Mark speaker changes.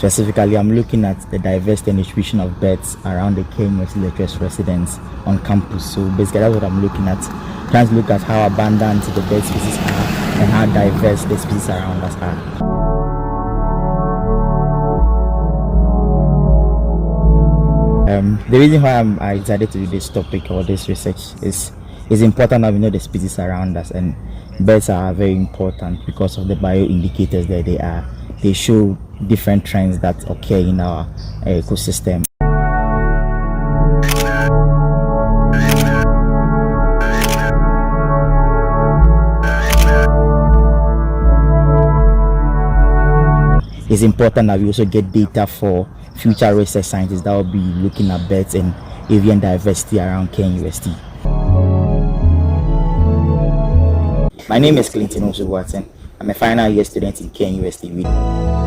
Speaker 1: Specifically, I'm looking at the diversity and distribution of birds around the KNUST lecturers' residence on campus. So basically, that's what I'm looking at. Trying to look at how abundant the bird species are and how diverse the species around us are. The reason why I decided to do this topic or this research is important that we know the species around us, and birds are very important because of the bioindicators that they are. They show different trends that occur in our ecosystem. It's important that we also get data for future research scientists that will be looking at birds and avian diversity around KNUST. My name is Owusu Boateng. I'm a final year student in KNUST.